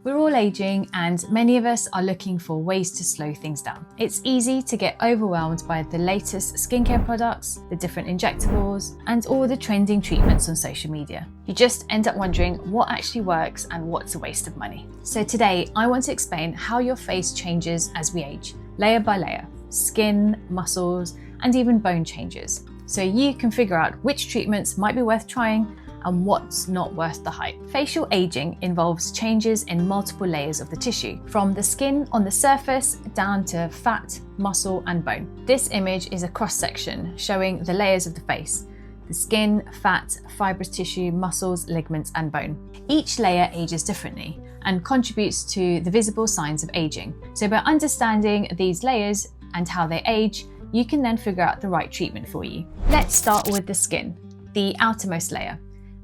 We're all aging and many of us are looking for ways to slow things down. It's easy to get overwhelmed by the latest skincare products, the different injectables, and all the trending treatments on social media. You just end up wondering what actually works and what's a waste of money. So today, I want to explain how your face changes as we age, layer by layer, skin, muscles, and even bone changes. So you can figure out which treatments might be worth trying and what's not worth the hype. Facial aging involves changes in multiple layers of the tissue, from the skin on the surface down to fat, muscle, and bone. This image is a cross-section showing the layers of the face: the skin, fat, fibrous tissue, muscles, ligaments, and bone. Each layer ages differently and contributes to the visible signs of aging. So by understanding these layers and how they age, you can then figure out the right treatment for you. Let's start with the skin, the outermost layer.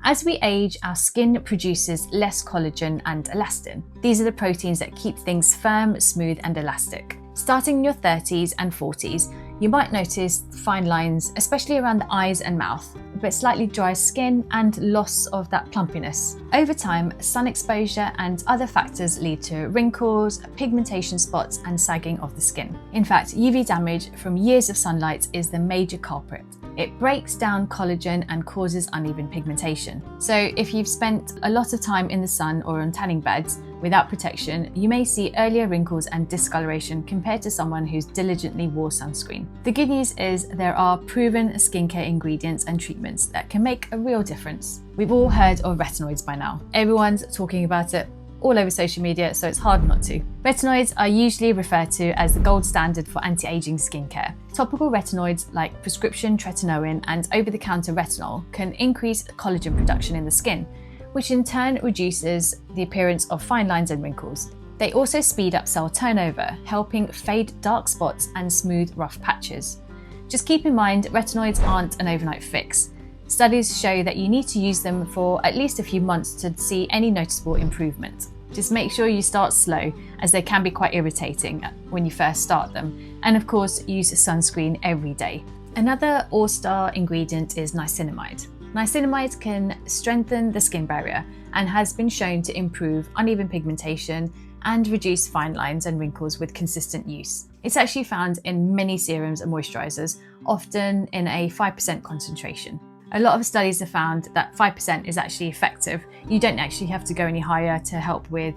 As we age, our skin produces less collagen and elastin. These are the proteins that keep things firm, smooth, and elastic. Starting in your 30s and 40s, you might notice fine lines, especially around the eyes and mouth, a bit slightly dry skin, and loss of that plumpiness. Over time, sun exposure and other factors lead to wrinkles, pigmentation spots, and sagging of the skin. In fact, UV damage from years of sunlight is the major culprit. It breaks down collagen and causes uneven pigmentation. So if you've spent a lot of time in the sun or on tanning beds without protection, you may see earlier wrinkles and discoloration compared to someone who's diligently wore sunscreen. The good news is there are proven skincare ingredients and treatments that can make a real difference. We've all heard of retinoids by now. Everyone's talking about it all over social media, so it's hard not to. Retinoids are usually referred to as the gold standard for anti-aging skincare. Topical retinoids like prescription tretinoin and over-the-counter retinol can increase collagen production in the skin, which in turn reduces the appearance of fine lines and wrinkles. They also speed up cell turnover, helping fade dark spots and smooth rough patches. Just keep in mind, retinoids aren't an overnight fix. Studies show that you need to use them for at least a few months to see any noticeable improvement. Just make sure you start slow, as they can be quite irritating when you first start them. And of course, use sunscreen every day. Another all-star ingredient is niacinamide. Niacinamide can strengthen the skin barrier and has been shown to improve uneven pigmentation and reduce fine lines and wrinkles with consistent use. It's actually found in many serums and moisturizers, often in a 5% concentration. A lot of studies have found that 5% is actually effective. You don't actually have to go any higher to help with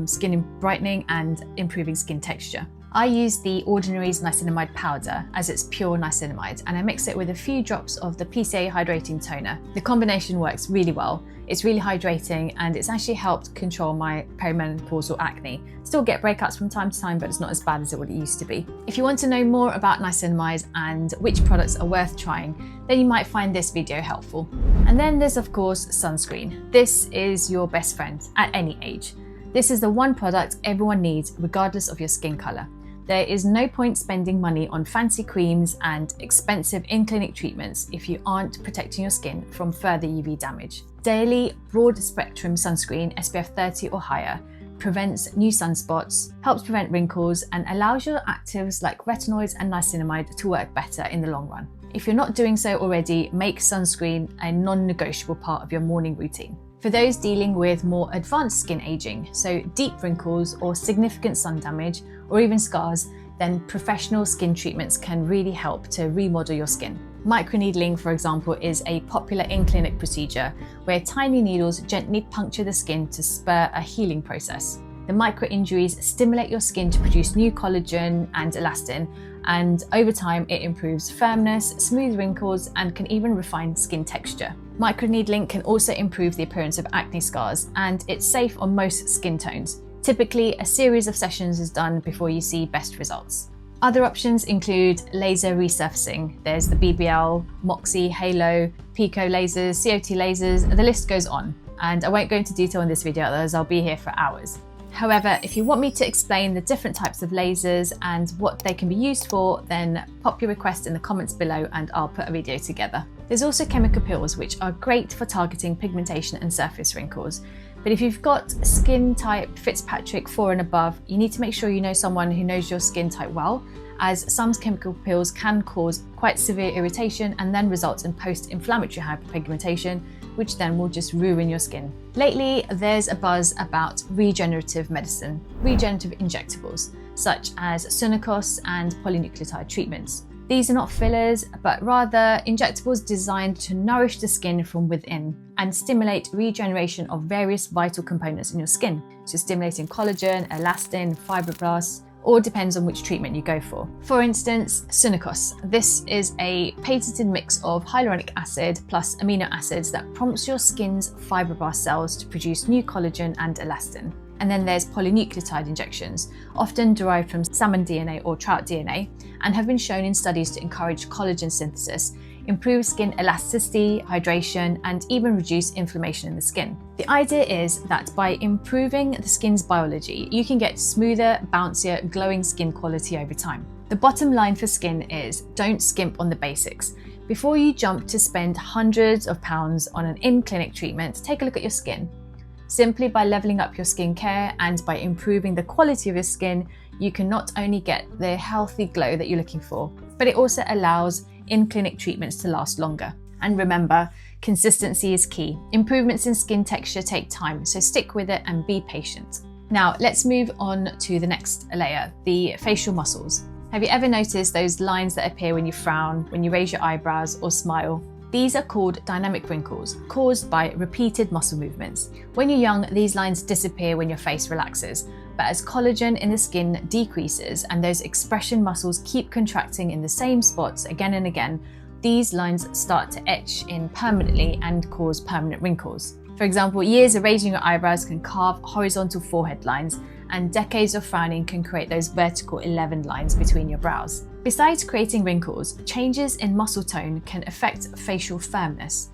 skin brightening and improving skin texture. I use the Ordinary's niacinamide powder as it's pure niacinamide, and I mix it with a few drops of the PCA hydrating toner. The combination works really well. It's really hydrating and it's actually helped control my perimenopausal acne. Still get breakouts from time to time, but it's not as bad as what it used to be. If you want to know more about niacinamide and which products are worth trying, then you might find this video helpful. And then there's of course sunscreen. This is your best friend at any age. This is the one product everyone needs regardless of your skin color. There is no point spending money on fancy creams and expensive in-clinic treatments if you aren't protecting your skin from further UV damage. Daily broad-spectrum sunscreen SPF 30 or higher prevents new sunspots, helps prevent wrinkles, and allows your actives like retinoids and niacinamide to work better in the long run. If you're not doing so already, make sunscreen a non-negotiable part of your morning routine. For those dealing with more advanced skin aging, so deep wrinkles or significant sun damage, or even scars, then professional skin treatments can really help to remodel your skin. Microneedling, for example, is a popular in-clinic procedure where tiny needles gently puncture the skin to spur a healing process. The micro-injuries stimulate your skin to produce new collagen and elastin, and over time it improves firmness, smooth wrinkles, and can even refine skin texture. Microneedling can also improve the appearance of acne scars, and it's safe on most skin tones. Typically, a series of sessions is done before you see best results. Other options include laser resurfacing. There's the BBL, Moxie, Halo, Pico lasers, COT lasers, the list goes on. And I won't go into detail in this video, otherwise I'll be here for hours. However, if you want me to explain the different types of lasers and what they can be used for, then pop your request in the comments below and I'll put a video together. There's also chemical peels, which are great for targeting pigmentation and surface wrinkles. But if you've got skin type Fitzpatrick 4 and above, you need to make sure you know someone who knows your skin type well, as some chemical peels can cause quite severe irritation and then result in post-inflammatory hyperpigmentation, which then will just ruin your skin. Lately, there's a buzz about regenerative medicine, regenerative injectables, such as Sunakos and polynucleotide treatments. These are not fillers, but rather injectables designed to nourish the skin from within and stimulate regeneration of various vital components in your skin. So stimulating collagen, elastin, fibroblasts, all depends on which treatment you go for. For instance, Sunakos. This is a patented mix of hyaluronic acid plus amino acids that prompts your skin's fibroblast cells to produce new collagen and elastin. And then there's polynucleotide injections, often derived from salmon DNA or trout DNA, and have been shown in studies to encourage collagen synthesis, improve skin elasticity, hydration, and even reduce inflammation in the skin. The idea is that by improving the skin's biology, you can get smoother, bouncier, glowing skin quality over time. The bottom line for skin is don't skimp on the basics. Before you jump to spend hundreds of pounds on an in-clinic treatment, take a look at your skin. Simply by leveling up your skincare and by improving the quality of your skin, you can not only get the healthy glow that you're looking for, but it also allows in-clinic treatments to last longer. And remember, consistency is key. Improvements in skin texture take time, so stick with it and be patient. Now, let's move on to the next layer, the facial muscles. Have you ever noticed those lines that appear when you frown, when you raise your eyebrows or smile? These are called dynamic wrinkles, caused by repeated muscle movements. When you're young, these lines disappear when your face relaxes, but as collagen in the skin decreases and those expression muscles keep contracting in the same spots again and again, these lines start to etch in permanently and cause permanent wrinkles. For example, years of raising your eyebrows can carve horizontal forehead lines, and decades of frowning can create those vertical 11 lines between your brows. Besides creating wrinkles, changes in muscle tone can affect facial firmness.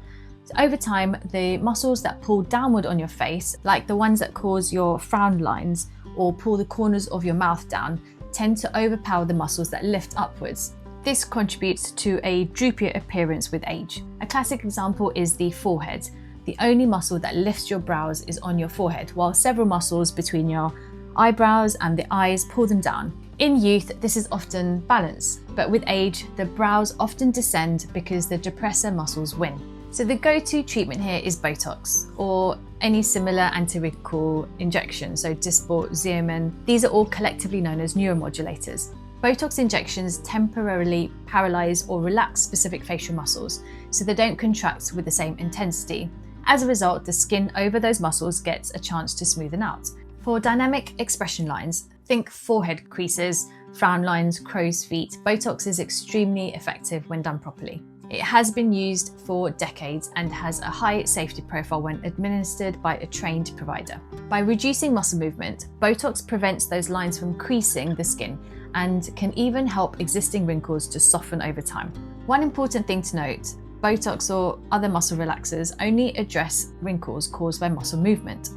So over time, the muscles that pull downward on your face, like the ones that cause your frown lines or pull the corners of your mouth down, tend to overpower the muscles that lift upwards. This contributes to a droopier appearance with age. A classic example is the forehead. The only muscle that lifts your brows is on your forehead, while several muscles between your eyebrows and the eyes pull them down. In youth, this is often balanced, but with age, the brows often descend because the depressor muscles win. So the go-to treatment here is Botox or any similar anti-wrinkle injection, so Dysport, Xeomin. These are all collectively known as neuromodulators. Botox injections temporarily paralyze or relax specific facial muscles, so they don't contract with the same intensity. As a result, the skin over those muscles gets a chance to smoothen out. For dynamic expression lines, think forehead creases, frown lines, crow's feet. Botox is extremely effective when done properly. It has been used for decades and has a high safety profile when administered by a trained provider. By reducing muscle movement, Botox prevents those lines from creasing the skin and can even help existing wrinkles to soften over time. One important thing to note, Botox or other muscle relaxers only address wrinkles caused by muscle movement.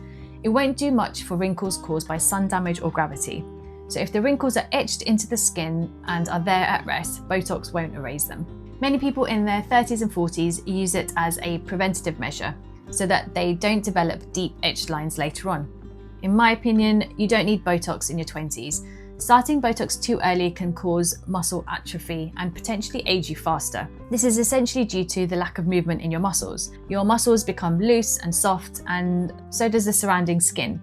It won't do much for wrinkles caused by sun damage or gravity. So if the wrinkles are etched into the skin and are there at rest, Botox won't erase them. Many people in their 30s and 40s use it as a preventative measure so that they don't develop deep etched lines later on. In my opinion, you don't need Botox in your 20s. Starting Botox too early can cause muscle atrophy and potentially age you faster. This is essentially due to the lack of movement in your muscles. Your muscles become loose and soft, and so does the surrounding skin.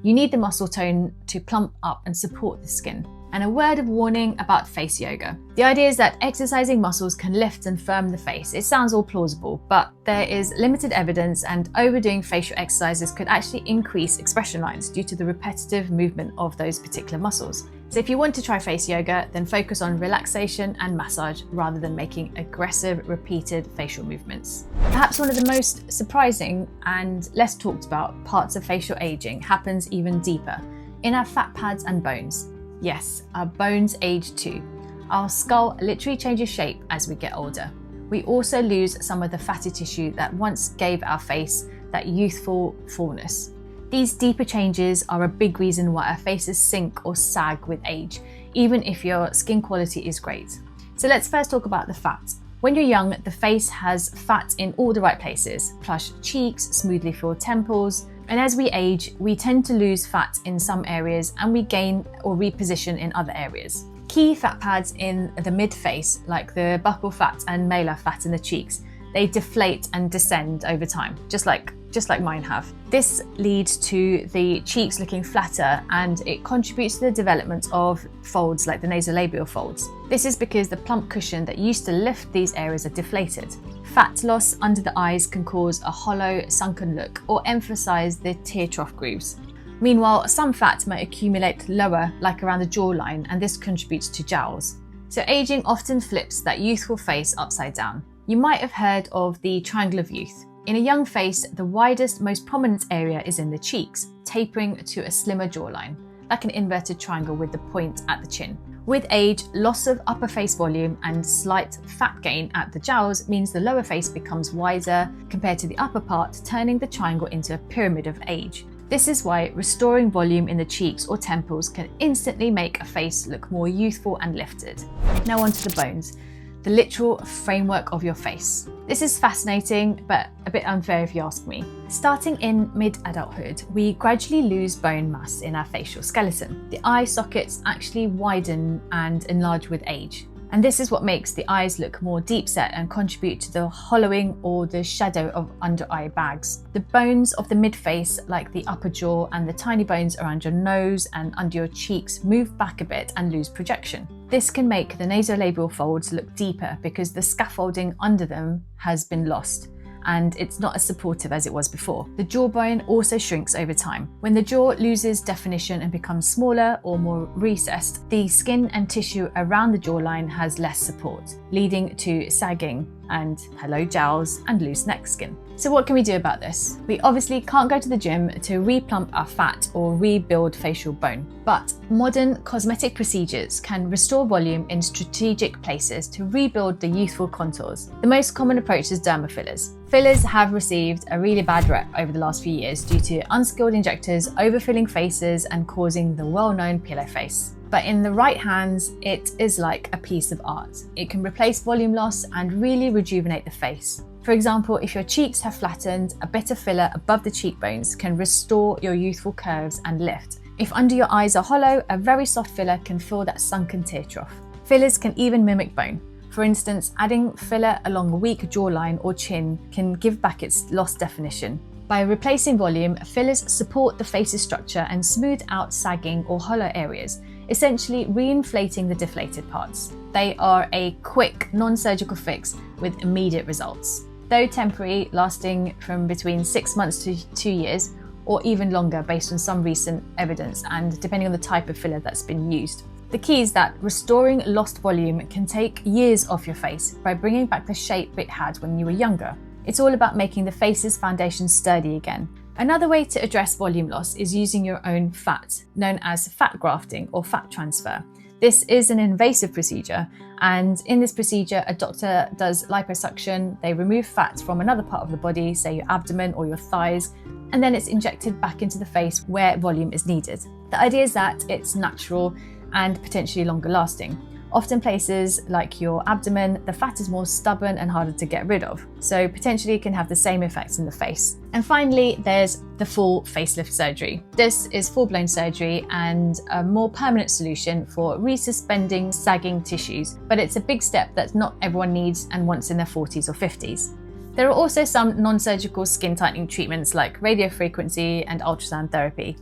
You need the muscle tone to plump up and support the skin. And a word of warning about face yoga. The idea is that exercising muscles can lift and firm the face. It sounds all plausible, but there is limited evidence, and overdoing facial exercises could actually increase expression lines due to the repetitive movement of those particular muscles. So if you want to try face yoga, then focus on relaxation and massage rather than making aggressive, repeated facial movements. Perhaps one of the most surprising and less talked about parts of facial aging happens even deeper, in our fat pads and bones. Yes, our bones age too. Our skull literally changes shape as we get older. We also lose some of the fatty tissue that once gave our face that youthful fullness. These deeper changes are a big reason why our faces sink or sag with age, even if your skin quality is great. So let's first talk about the fat. When you're young, the face has fat in all the right places: plush cheeks, smoothly filled temples. And as we age, we tend to lose fat in some areas and we gain or reposition in other areas. Key fat pads in the mid-face, like the buccal fat and malar fat in the cheeks, they deflate and descend over time, just like mine have. This leads to the cheeks looking flatter, and it contributes to the development of folds like the nasolabial folds. This is because the plump cushion that used to lift these areas are deflated. Fat loss under the eyes can cause a hollow, sunken look or emphasize the tear trough grooves. Meanwhile, some fat might accumulate lower, like around the jawline, and this contributes to jowls. So aging often flips that youthful face upside down. You might have heard of the triangle of youth. In a young face, the widest, most prominent area is in the cheeks, tapering to a slimmer jawline, like an inverted triangle with the point at the chin. With age, loss of upper face volume and slight fat gain at the jowls means the lower face becomes wider compared to the upper part, turning the triangle into a pyramid of age. This is why restoring volume in the cheeks or temples can instantly make a face look more youthful and lifted. Now onto the bones, the literal framework of your face. This is fascinating, but a bit unfair if you ask me. Starting in mid-adulthood, we gradually lose bone mass in our facial skeleton. The eye sockets actually widen and enlarge with age. And this is what makes the eyes look more deep set and contribute to the hollowing or the shadow of under eye bags. The bones of the mid-face, like the upper jaw and the tiny bones around your nose and under your cheeks, move back a bit and lose projection. This can make the nasolabial folds look deeper because the scaffolding under them has been lost, and it's not as supportive as it was before. The jawbone also shrinks over time. When the jaw loses definition and becomes smaller or more recessed, the skin and tissue around the jawline has less support, leading to sagging and hello jowls and loose neck skin. So what can we do about this? We obviously can't go to the gym to replump our fat or rebuild facial bone, but modern cosmetic procedures can restore volume in strategic places to rebuild the youthful contours. The most common approach is derma fillers. Fillers have received a really bad rep over the last few years due to unskilled injectors overfilling faces and causing the well-known pillow face. But in the right hands, it is like a piece of art. It can replace volume loss and really rejuvenate the face. For example, if your cheeks have flattened, a bit of filler above the cheekbones can restore your youthful curves and lift. If under your eyes are hollow, a very soft filler can fill that sunken tear trough. Fillers can even mimic bone. For instance, adding filler along a weak jawline or chin can give back its lost definition. By replacing volume, fillers support the face's structure and smooth out sagging or hollow areas, essentially reinflating the deflated parts. They are a quick, non-surgical fix with immediate results. Though temporary, lasting from between 6 months to 2 years, or even longer based on some recent evidence and depending on the type of filler that's been used. The key is that restoring lost volume can take years off your face by bringing back the shape it had when you were younger. It's all about making the face's foundation sturdy again. Another way to address volume loss is using your own fat, known as fat grafting or fat transfer. This is an invasive procedure, and in this procedure, a doctor does liposuction. They remove fat from another part of the body, say your abdomen or your thighs, and then it's injected back into the face where volume is needed. The idea is that it's natural and potentially longer lasting. Often places like your abdomen, the fat is more stubborn and harder to get rid of, so potentially it can have the same effects in the face. And finally, there's the full facelift surgery. This is full-blown surgery and a more permanent solution for resuspending sagging tissues, but it's a big step that not everyone needs and wants in their 40s or 50s. There are also some non-surgical skin tightening treatments like radiofrequency and ultrasound therapy.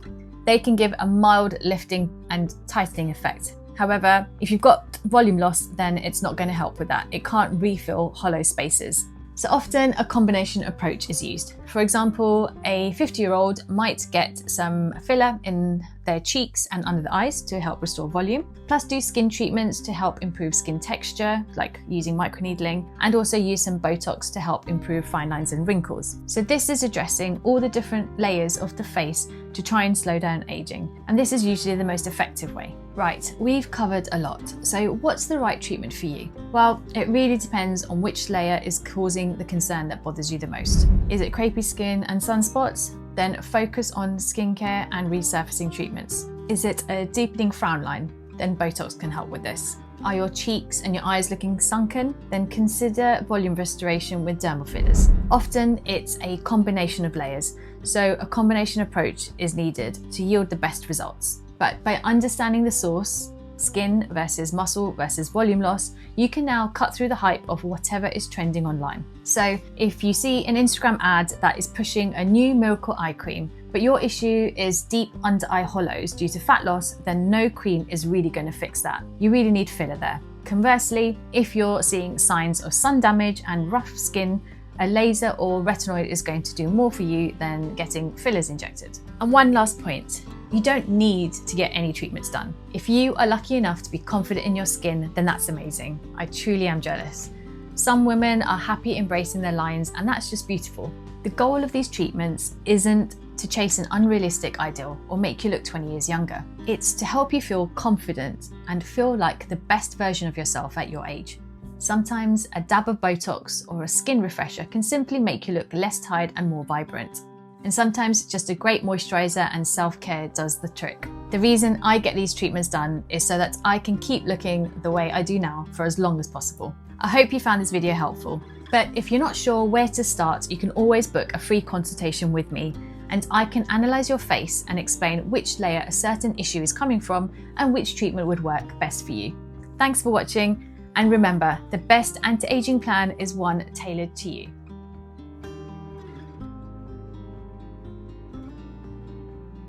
They can give a mild lifting and tightening effect. However, if you've got volume loss, then it's not going to help with that. It can't refill hollow spaces. So often a combination approach is used. For example, a 50-year-old might get some filler in their cheeks and under the eyes to help restore volume, plus do skin treatments to help improve skin texture, like using microneedling, and also use some Botox to help improve fine lines and wrinkles. So this is addressing all the different layers of the face to try and slow down aging. And this is usually the most effective way. Right, we've covered a lot. So what's the right treatment for you? Well, it really depends on which layer is causing the concern that bothers you the most. Is it crepey skin and sunspots? Then focus on skincare and resurfacing treatments. Is it a deepening frown line? Then Botox can help with this. Are your cheeks and your eyes looking sunken? Then consider volume restoration with dermal fillers. Often it's a combination of layers, so a combination approach is needed to yield the best results. But by understanding the source, skin versus muscle versus volume loss, you can now cut through the hype of whatever is trending online. So if you see an Instagram ad that is pushing a new miracle eye cream, but your issue is deep under eye hollows due to fat loss, then no cream is really going to fix that. You really need filler there. Conversely, if you're seeing signs of sun damage and rough skin, a laser or retinoid is going to do more for you than getting fillers injected. And one last point, you don't need to get any treatments done. If you are lucky enough to be confident in your skin, then that's amazing. I truly am jealous. Some women are happy embracing their lines, and that's just beautiful. The goal of these treatments isn't to chase an unrealistic ideal or make you look 20 years younger. It's to help you feel confident and feel like the best version of yourself at your age. Sometimes a dab of Botox or a skin refresher can simply make you look less tired and more vibrant. And sometimes just a great moisturizer and self-care does the trick. The reason I get these treatments done is so that I can keep looking the way I do now for as long as possible. I hope you found this video helpful, but if you're not sure where to start, you can always book a free consultation with me, and I can analyze your face and explain which layer a certain issue is coming from and which treatment would work best for you. Thanks for watching, and remember, the best anti-aging plan is one tailored to you.